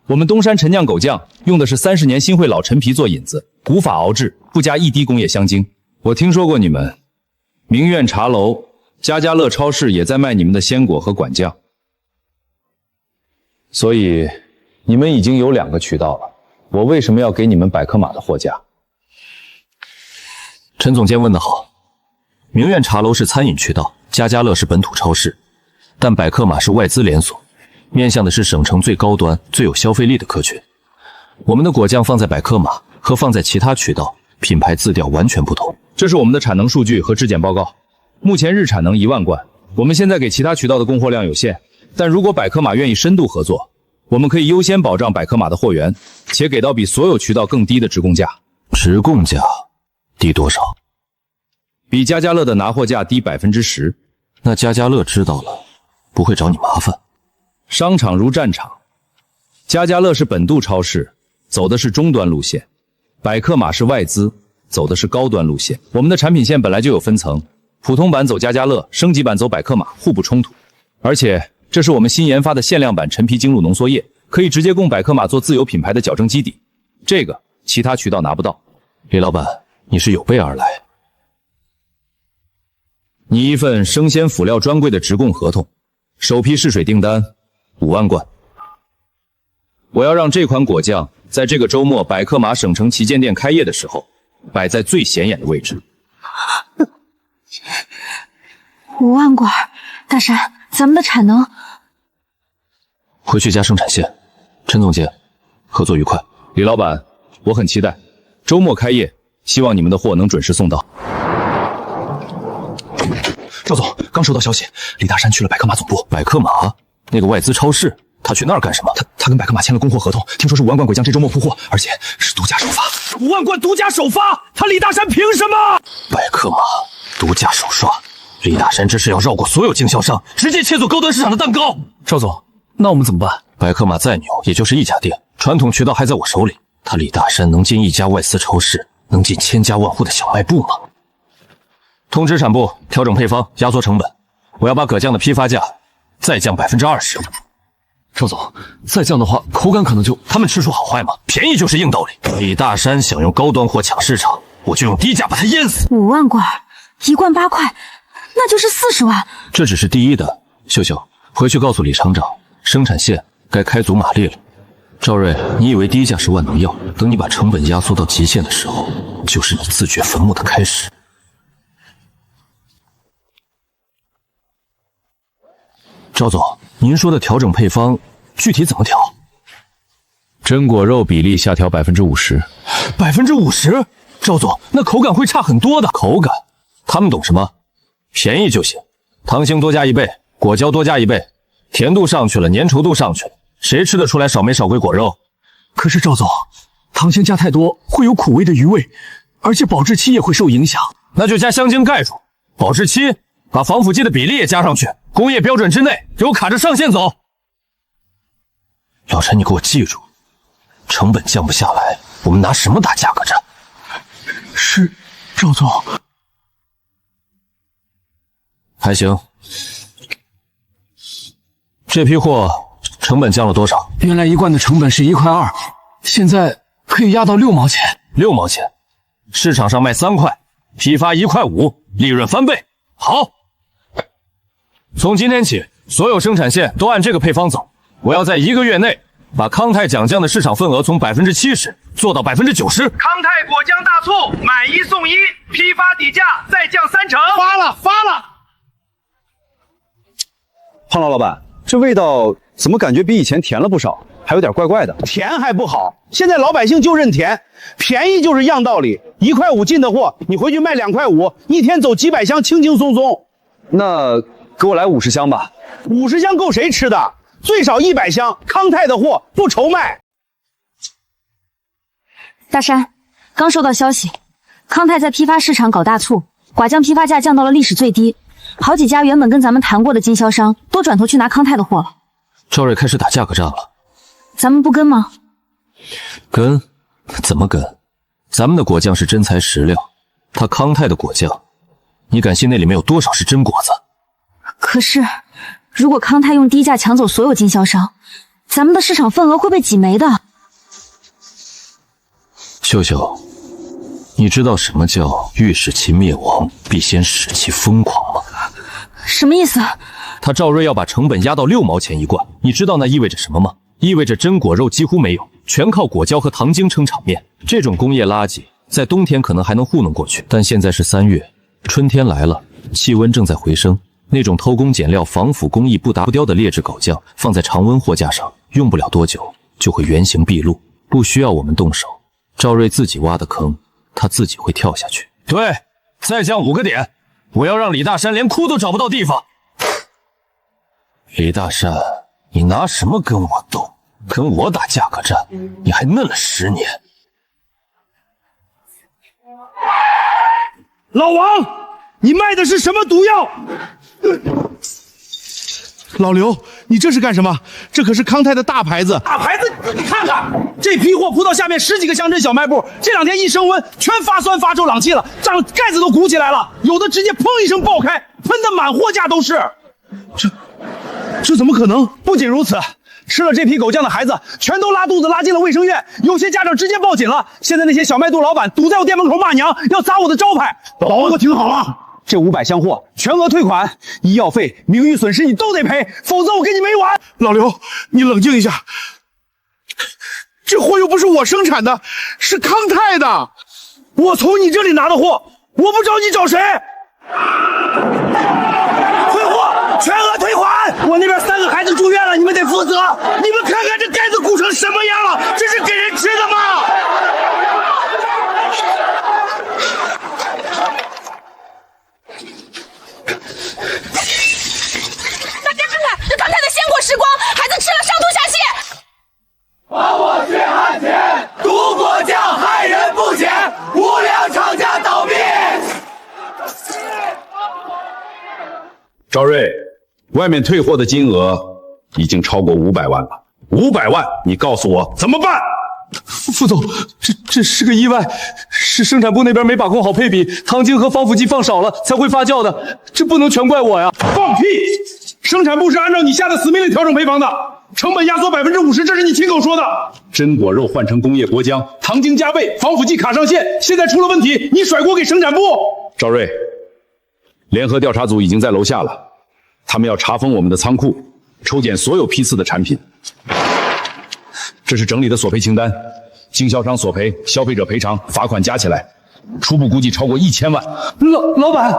我们东山陈酿狗酱用的是30年新会老陈皮做引子，古法熬制，不加一滴工业香精。我听说过你们，明苑茶楼、家家乐超市也在卖你们的鲜果和管酱，所以你们已经有2个渠道了，我为什么要给你们百克马的货架？陈总监问得好，明苑茶楼是餐饮渠道，家家乐是本土超市，但百克马是外资连锁，面向的是省城最高端、最有消费力的客群。我们的果酱放在百克马和放在其他渠道，品牌字调完全不同。这是我们的产能数据和质检报告，目前日产能1万罐。我们现在给其他渠道的供货量有限，但如果百克马愿意深度合作，我们可以优先保障百克马的货源，且给到比所有渠道更低的直供价。直供价低多少？比家家乐的拿货价低10%。那家家乐知道了，不会找你麻烦。商场如战场，家家乐是本度超市，走的是中端路线；百克玛是外资，走的是高端路线。我们的产品线本来就有分层，普通版走家家乐，升级版走百克玛，互不冲突。而且这是我们新研发的限量版陈皮精露浓缩液，可以直接供百克玛做自有品牌的矫正基底，这个其他渠道拿不到。李老板，你是有备而来。你一份生鲜辅料专柜的直供合同，首批试水订单5万罐。我要让这款果酱在这个周末百克玛省城旗舰店开业的时候，摆在最显眼的位置。5万罐，大山，咱们的产能……回去加生产线。陈总监，合作愉快。李老板，我很期待周末开业，希望你们的货能准时送到。赵总，刚收到消息，李大山去了百克玛总部。百克玛？那个外资超市？他去那儿干什么？他跟百克玛签了供货合同，听说是5万罐果酱这周末铺货，而且是独家首发。5万罐独家首发，他李大山凭什么？百克玛独家首刷，李大山这是要绕过所有经销商，直接切做高端市场的蛋糕。赵总，那我们怎么办？百克玛再牛，也就是一家店，传统渠道还在我手里。他李大山能进一家外资超市，能进千家万户的小卖部吗？通知产部调整配方，压缩成本。我要把果酱的批发价再降20%。赵总，再降的话，口感可能就……他们吃出好坏吗？便宜就是硬道理。李大山想用高端货抢市场，我就用低价把他淹死。5万罐，1罐8块，那就是40万。这只是第一的。秀秀，回去告诉李厂长，生产线该开足马力了。赵瑞，你以为低价是万能药？等你把成本压缩到极限的时候，就是你自掘坟墓的开始。赵总，您说的调整配方具体怎么调？真果肉比例下调50%。50%？赵总，那口感会差很多的。口感？他们懂什么？便宜就行，糖精多加1倍，果胶多加1倍，甜度上去了，粘稠度上去了，谁吃得出来少梅少桂果肉？可是赵总，糖精加太多会有苦味的余味，而且保质期也会受影响。那就加香精盖住，保质期把防腐剂的比例也加上去，工业标准之内，给我卡着上线走。老陈，你给我记住，成本降不下来，我们拿什么打价格战？是，赵总。还行。这批货成本降了多少？原来1罐的成本是1块2，现在可以压到6毛钱。6毛钱，市场上卖3块，批发1块5，利润翻倍。好，从今天起，所有生产线都按这个配方走。我要在1个月内把康泰奖酱的市场份额从70%做到90%。康泰果酱大促，买1送1，批发底价再降30%。发了！胖老板，这味道怎么感觉比以前甜了不少，还有点怪怪的。甜还不好，现在老百姓就认甜，便宜就是样道理。1块5进的货，你回去卖2块5，一天走几百箱，轻轻松松。那给我来50箱吧。50箱够谁吃的？最少100箱，康泰的货不愁卖。大山，刚收到消息，康泰在批发市场搞大促，quả酱批发价降到了历史最低，好几家原本跟咱们谈过的经销商都转头去拿康泰的货了。赵瑞开始打价格战了，咱们不跟吗？跟？怎么跟？咱们的果酱是真材实料，他康泰的果酱，你敢信那里面有多少是真果子？可是，如果康泰用低价抢走所有经销商，咱们的市场份额会被挤没的。秀秀，你知道什么叫欲使其灭亡，必先使其疯狂吗？什么意思？他赵瑞要把成本压到6毛钱1罐，你知道那意味着什么吗？意味着真果肉几乎没有，全靠果胶和糖精撑场面。这种工业垃圾在冬天可能还能糊弄过去，但现在是3月，春天来了，气温正在回升，那种偷工减料、防腐工艺不达不雕的劣质狗酱放在常温货架上，用不了多久就会原形毕露，不需要我们动手。赵瑞自己挖的坑，他自己会跳下去。对，再降5个点，我要让李大山连哭都找不到地方。李大山，你拿什么跟我斗？跟我打价格战，你还嫩了10年。老王，你卖的是什么毒药？老刘，你这是干什么？这可是康泰的大牌子。大牌子，你看看，这批货铺到下面10几个乡镇小卖部，这2天一升温，全发酸发臭冷气了，盖子都鼓起来了，有的直接砰一声爆开，喷得满货架都是。这怎么可能？不仅如此，吃了这批狗酱的孩子全都拉肚子，拉进了卫生院，有些家长直接报警了。现在那些小卖部老板堵在我店门口骂娘，要砸我的招牌。老王，我听好了。这500箱货全额退款，医药费、名誉损失你都得赔，否则我跟你没完。老刘，你冷静一下，这货又不是我生产的，是康泰的，我从你这里拿的货，我不找你找谁？退货，全额退款！我那边3个孩子住院了，你们得负责。你们看看这盖子鼓成什么样了，这是给人吃的吗？大家看看，这康泰的鲜果时光，孩子吃了上吐下泻。还我血汗钱，毒果酱害人不浅，无良厂家倒闭。赵瑞，外面退货的金额已经超过500万了。500万，你告诉我怎么办？副总，这是个意外，是生产部那边没把控好配比，糖精和防腐剂放少了才会发酵的，这不能全怪我呀！放屁！生产部是按照你下的死命令调整配方的，成本压缩50%，这是你亲口说的。真果肉换成工业果浆，糖精加倍，防腐剂卡上线，现在出了问题，你甩锅给生产部。赵瑞，联合调查组已经在楼下了，他们要查封我们的仓库，抽检所有批次的产品。这是整理的索赔清单，经销商索赔、消费者赔偿、罚款加起来，初步估计超过1000万。老板，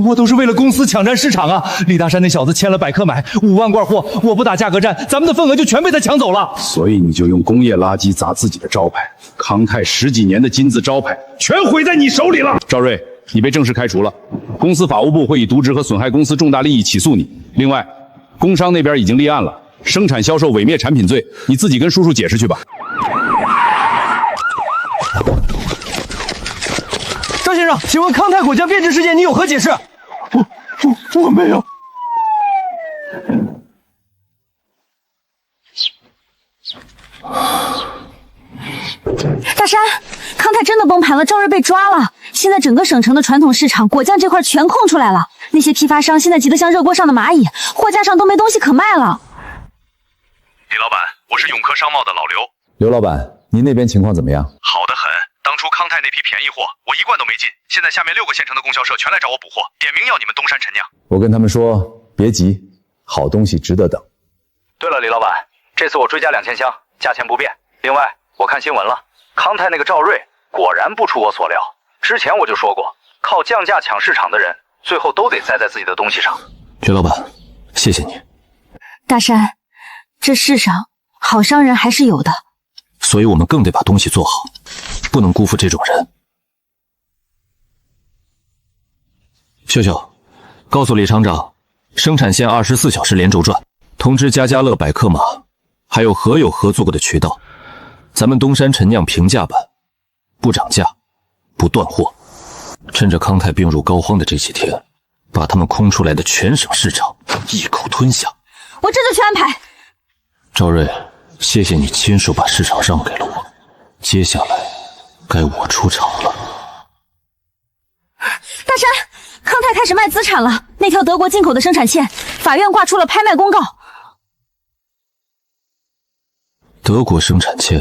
我都是为了公司抢占市场啊！李大山那小子签了百克买5万罐货，我不打价格战，咱们的份额就全被他抢走了。所以你就用工业垃圾砸自己的招牌，康泰10几年的金字招牌全毁在你手里了。赵瑞，你被正式开除了，公司法务部会以渎职和损害公司重大利益起诉你。另外，工商那边已经立案了。生产销售伪灭产品罪，你自己跟叔叔解释去吧。张先生，请问康泰果酱变质事件你有何解释？我没有。大山，康泰真的崩盘了，赵瑞被抓了。现在整个省城的传统市场果酱这块全空出来了，那些批发商现在急得像热锅上的蚂蚁，货架上都没东西可卖了。李老板，我是永科商贸的老刘。刘老板，您那边情况怎么样？好得很。当初康泰那批便宜货，我一罐都没进。现在下面6个县城的供销社全来找我补货，点名要你们东山陈酿。我跟他们说，别急，好东西值得等。对了，李老板，这次我追加2000箱，价钱不变。另外，我看新闻了，康泰那个赵瑞果然不出我所料。之前我就说过，靠降价抢市场的人，最后都得栽在自己的东西上。薛老板，谢谢你。大山，这世上好商人还是有的，所以我们更得把东西做好，不能辜负这种人。秀秀，告诉李厂长，生产线24小时连轴转，通知家家乐、百克玛，还有合作过的渠道，咱们东山陈酿平价版，不涨价，不断货。趁着康泰病入膏肓的这几天，把他们空出来的全省市场一口吞下。我这就去安排。赵瑞，谢谢你亲手把市场让给了我，接下来该我出场了。大山，康泰开始卖资产了，那条德国进口的生产线，法院挂出了拍卖公告。德国生产线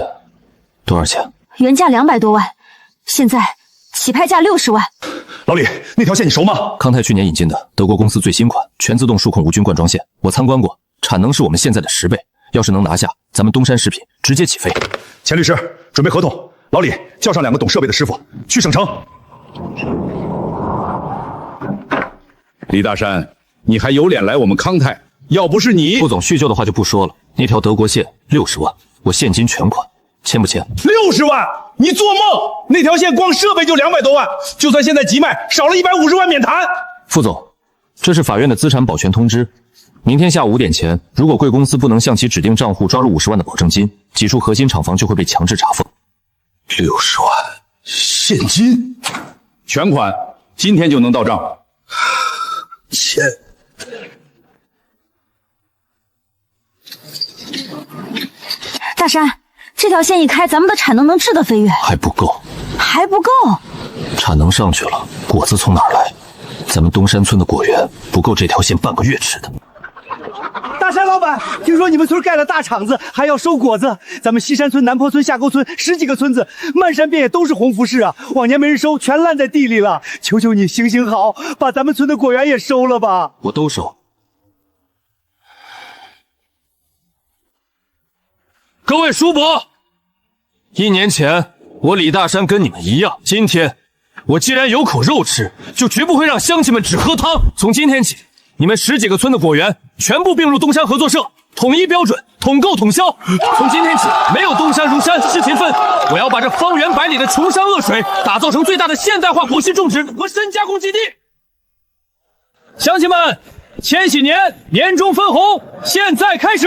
多少钱？原价200多万，现在起拍价60万。老李，那条线你熟吗？康泰去年引进的德国公司最新款全自动数控无菌灌装线，我参观过，产能是我们现在的10倍。要是能拿下，咱们东山食品直接起飞。钱律师，准备合同。老李，叫上2个懂设备的师傅，去省城。李大山，你还有脸来我们康泰？要不是你，副总叙旧的话就不说了。那条德国线60万，我现金全款，签不签？60万？你做梦！那条线光设备就200多万，就算现在急卖，少了150万免谈。副总，这是法院的资产保全通知。明天下午5点前，如果贵公司不能向其指定账户抓入50万的保证金，几处核心厂房就会被强制查封。60万现金，全款今天就能到账。钱。大山，这条线一开，咱们的产能能质的飞跃。还不够，还不够。产能上去了，果子从哪儿来？咱们东山村的果园不够这条线半个月吃的。大山老板，听说你们村盖了大厂子，还要收果子。咱们西山村、南坡村、下沟村10几个村子，漫山遍野都是红福柿啊！往年没人收，全烂在地里了。求求你行行好，把咱们村的果园也收了吧！我都收。各位叔伯，1年前我李大山跟你们一样，今天我既然有口肉吃，就绝不会让乡亲们只喝汤。从今天起，你们10几个村的果园全部并入东山合作社，统一标准，统购统销。从今天起，没有东山如山是勤奋，我要把这方圆百里的穷山恶水打造成最大的现代化果昔种植和深加工基地。乡亲们，千禧年年终分红现在开始。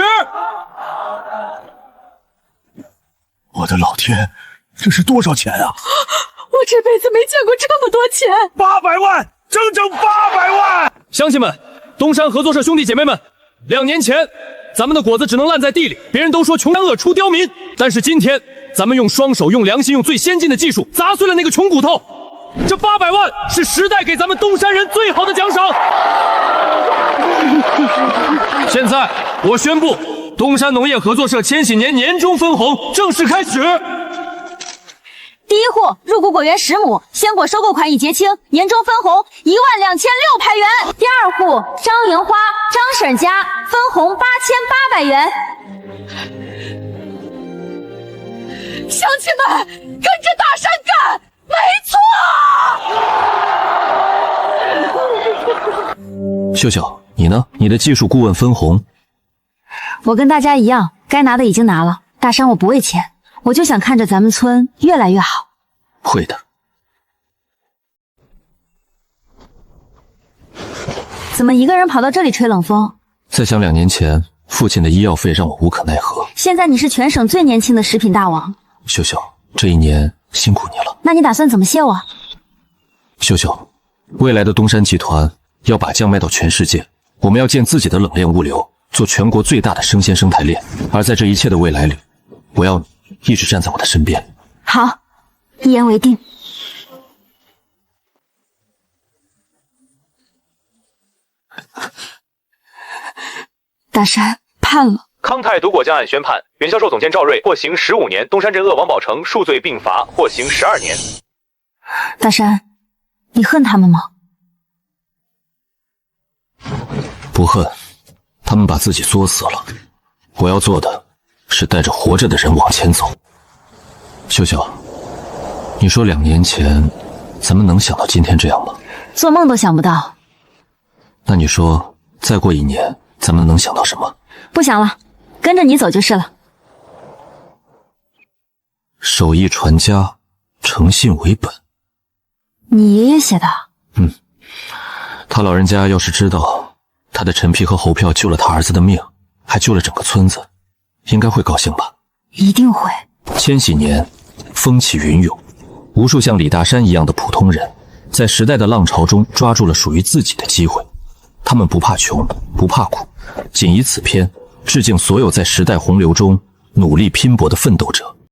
我的老天，这是多少钱啊！我这辈子没见过这么多钱，800万，整整800万！乡亲们，东山合作社兄弟姐妹们，2年前咱们的果子只能烂在地里，别人都说穷山恶出刁民，但是今天咱们用双手、用良心、用最先进的技术砸碎了那个穷骨头。这800万是时代给咱们东山人最好的奖赏。现在我宣布，东山农业合作社千禧年年终分红正式开始。第一户入股果园10亩，鲜果收购款已结清，年终分红12600元。第二户张银花、张婶家分红8800元。乡亲们，跟着大山干，没错。秀秀，你呢？你的技术顾问分红？我跟大家一样，该拿的已经拿了。大山我不为钱，我就想看着咱们村越来越好。会的。怎么一个人跑到这里吹冷风？再想2年前，父亲的医药费让我无可奈何。现在你是全省最年轻的食品大王。秀秀，这1年辛苦你了。那你打算怎么谢我？秀秀，未来的东山集团要把酱卖到全世界，我们要建自己的冷链物流，做全国最大的生鲜生态链。而在这一切的未来里，我要你一直站在我的身边。好，一言为定。大山判了。康泰毒果酱案宣判，原销售总监赵瑞获刑15年，东山镇恶王宝成数罪并罚，获刑12年。大山，你恨他们吗？不恨，他们把自己作死了。我要做的是带着活着的人往前走。秀秀，你说2年前咱们能想到今天这样吗？做梦都想不到。那你说再过1年咱们能想到什么？不想了，跟着你走就是了。手艺传家，诚信为本。你爷爷写的？他老人家要是知道他的陈皮和猴票救了他儿子的命，还救了整个村子，应该会高兴吧？一定会。千禧年，风起云涌，无数像李大山一样的普通人，在时代的浪潮中抓住了属于自己的机会。他们不怕穷，不怕苦，仅以此篇致敬所有在时代洪流中努力拼搏的奋斗者。